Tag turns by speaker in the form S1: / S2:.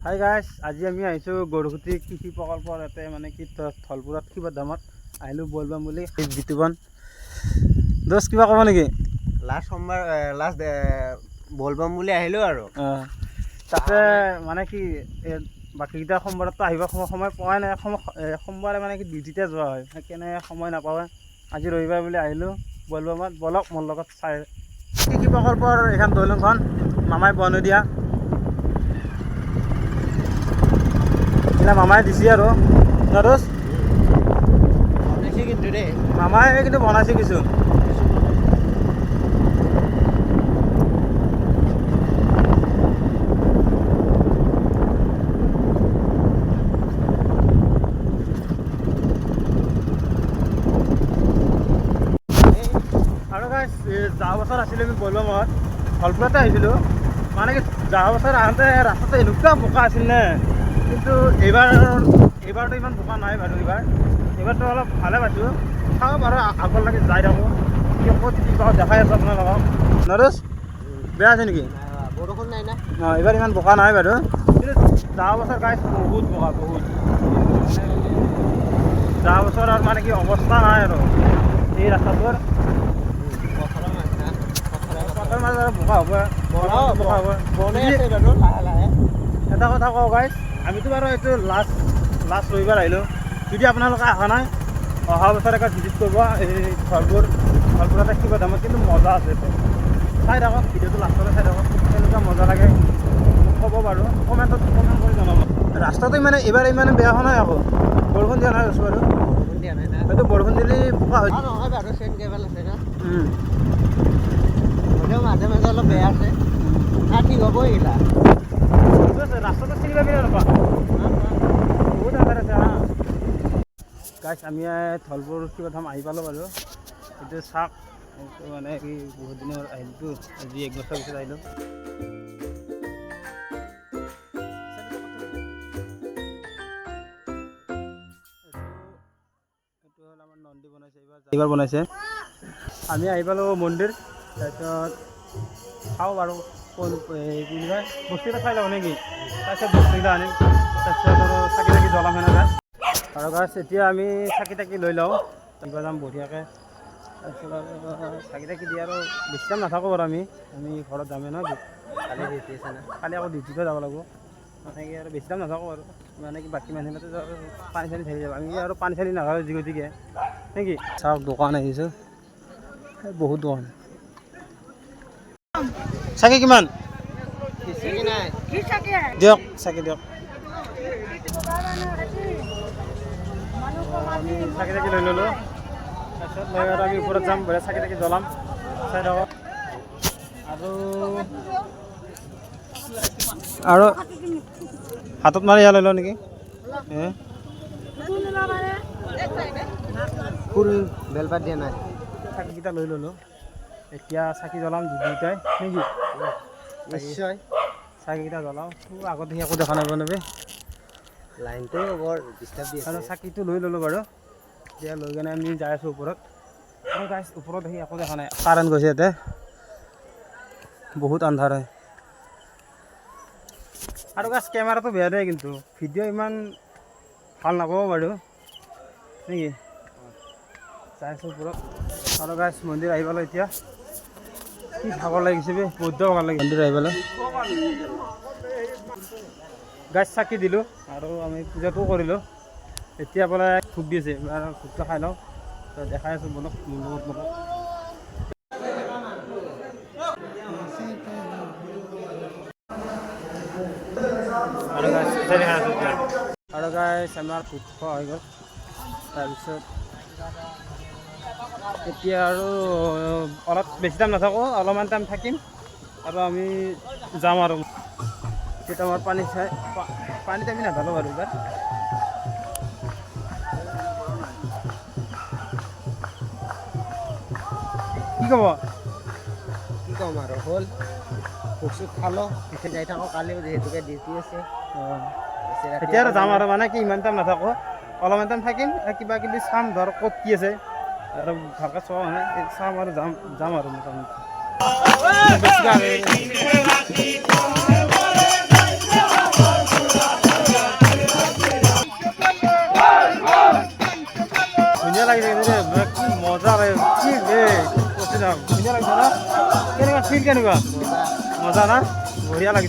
S1: Hi guys, আজি আমি আহিছোঁ গড়খুটি কৃষি প্ৰকল্পৰ ইয়াতে মানে কি থলপুৰত কিবা দামত আহিলোঁ বলবাম বুলি বিতুবন দোষ কিবা ক'ব নেকি?
S2: লাষ্ট বলবাম বুলি আহিলোঁ আৰু
S1: তাতে মানে কি বাকীকেইটা সোমবাৰতো আহিব সময় পোৱাই নাই। সোমবাৰে মানে কি ডিউটিতে যোৱা হয়, সেইকাৰণে সময় নাপাওঁ। আজি ৰবিবাৰ বুলি আহিলোঁ বলবামত। বলক মোৰ লগত চাই কৃষি প্ৰকল্পৰ এইখন দৈলংখন মামাই বনাই দিয়া মামাই দিছে আৰু নদোষ
S2: বনাইছে কিন্তু দেই,
S1: মামাই কিন্তু বনাইছে কিছু। আৰু গাইছ যোৱা বছৰ আছিলোঁ আমি বলবামত, থলপুৰতে আহিছিলোঁ। মানে কি যোৱা বছৰ আহোঁতে ৰাস্তাটো এনেকুৱা বোকা আছিল নে, কিন্তু এইবাৰতো ইমান বোকা নাই বাৰু। এইবাৰতো অলপ ভালে পাইছোঁ। চাওঁ বাৰু আগলৈকে যাই থাকোঁ, ক'ত কি পাওঁ দেখাই আছোঁ আপোনালোকক। নৰেশ বেয়া আছে নেকি?
S2: বৰষুণ নাই না।
S1: অঁ, এইবাৰ ইমান বোকা নাই বাৰু, কিন্তু যোৱা বছৰ গাইছ বহুত বোকা, বহুত। যোৱা বছৰ আৰু মানে কি অৱস্থা নাই আৰু এই ৰাস্তাটোৰ। পথাৰৰ মাজত আৰু বোকা হ'ব, বোকা হ'ব।
S2: বনাই আছে বাৰু লাহে লাহে।
S1: এটা কথা কওঁ গাইছ, আমিতো বাৰু এইটো লাষ্ট ৰবিবাৰ আহিলোঁ। যদি আপোনালোকে অহা নাই, অহা বছৰ একে ভিজিট কৰিব এই থলপুৰতে কিবা দামত, কিন্তু মজা আছে। চাই থাকক ভিডিঅ'টো লাষ্টলৈ চাই থাকক, কেনেকুৱা মজা লাগে ক'ব বাৰু, কমেণ্ট কৰি জনাব। ৰাস্তাটো মানে এইবাৰ ইমান বেয়া হোৱা নাই আকৌ, বৰষুণ দিয়া নাই আছোঁ বাৰু।
S2: বৰষুণ দিয়া নাই না,
S1: হয়তো বৰষুণ দিলে বোকা হৈ
S2: নহয় বাৰু। চেন কেবল আছে না, হ'লেও মাজে মাজে অলপ বেয়া আছে। ঠিক হ'ব এইগিলা।
S1: ৰাস্তাটো চিনি পাবি নাপা, বহুত আন্ধাৰ আছে। গাইছ আমি থলপুৰ কিবা ধাম আহি পালোঁ বাৰু। এইটো চাওক, এইটো মানে কি বহুত দিনৰ আহিলোঁতো, আজি 1 বছৰ পিছত আহিলোঁ। এইটো হ'ল আমাৰ নন্দী বনাইছে, এইবাৰ বনাইছে। আমি আহি পালোঁ মন্দিৰ, তাৰপিছত চাওঁ বাৰু কোন কি বুলি কয় বস্তুকেইটা চাই লওঁ নেকি, তাৰপিছত বস্তুকেইটা আনিম, তাৰপিছত আৰু চাকি তাকি জ্বলাম সেনেকৈ। আৰু গাইছ এতিয়া আমি চাকি তাকি লৈ লওঁ, দিবা যাম বঢ়িয়াকৈ। তাৰপিছত আৰু চাকি তাকি দি আৰু বেছি টাইম নাথাকোঁ বাৰু। আমি ঘৰত যামেই নহয়,
S2: কালি ডিউটি আছে না,
S1: কালি আকৌ ডিউটিতে যাব লাগিব। মানে কি আৰু বেছি টাইম নাথাকোঁ আৰু, মানে কি বাকী মানুহবিলাকে পানী চানী ঢালি যাব, আমি আৰু পানী চানী নাখাওঁ যি গতিকে নেকি। চাওক দোকান আহিছোঁ, বহুত দোকান। চাকি কিমান দিয়ক? চাকি দিয়ক। আমি চাকি তাকি লৈ ল'লোঁ, তাৰপিছত লৈ আৰু আমি ওপৰত যাম, বঢ়িয়া চাকি তাকি জ্বলাম, চাই থাকক। আৰু হাতত মাৰি লৈ লওঁ নেকি?
S2: ফুল বেলপাত দিয়া নাই।
S1: চাকিকেইটা লৈ ল'লোঁ, এতিয়া চাকি জ্বলাম দুয়োটাই নেকি?
S2: নিশ্চয়
S1: চাকিকেইটা জ্বলাওঁ। আগত দেখি একো দেখা নাপাব নেকি,
S2: লাইনটো বৰ ডিষ্টাৰ্ব দি
S1: আৰু
S2: আছে।
S1: চাকিটো লৈ ল'লোঁ বাৰু। এতিয়া লৈ কেনে আমি যাই আছোঁ ওপৰত। আৰু গাইছ ওপৰত দেখি একো দেখা নাই, কাৰেণ্ট গৈছে ইয়াতে, বহুত আন্ধাৰ হয়। আৰু গাইছ কেমেৰাটো বেয়া দেই, কিন্তু ভিডিঅ' ইমান ভাল নাপাব বাৰু নেকি। যাই আছোঁ ওপৰত। আৰু গাইছ মন্দিৰ আহি পালোঁ এতিয়া, কি ভাগৰ লাগিছে বে, বহুত ভাগৰ লাগিছে মন্দিৰ আহি পালোঁ। গাইছ চাকি দিলোঁ আৰু আমি পূজাটোও কৰিলোঁ। এতিয়া বোলে ভোগ দি আছে, ভোগটো খাই লওঁ, দেখাই আছোঁ বলক মোৰ লগত বলক। আৰু গাইছ আমাৰ ভোগ খোৱা হৈ গ'ল। তাৰপিছত এতিয়া আৰু অলপ বেছি টাইম নাথাকোঁ, অলপমান টাইম থাকিম আৰু আমি যাম আৰু। এতিয়া আমাৰ পানীত আমি নাঢালোঁ বাৰু এইবাৰ। কি ক'ব?
S2: কি ক'ম আৰু, হ'ল ভোগ চোগ খালোঁ, এতিয়া যাই থাকোঁ। কালিও যিহেতুকে ডিউটি আছে।
S1: এতিয়া আৰু যাম আৰু, মানে কি ইমান টাইম নাথাকোঁ, অলপমান টাইম থাকিম, কিবা কিবি চাম ধৰ ক'ত কি আছে আৰু ভালকৈ চোৱা নাই, চাম আৰু যাম আৰু মোটামুটি। কি মজা ৰে কি ৰে কৈছে না ধুনীয়া লাগিছে না কেনেকুৱা ফিল কেনেকুৱা
S2: মজা
S1: মজা না বঢ়িয়া লাগিছে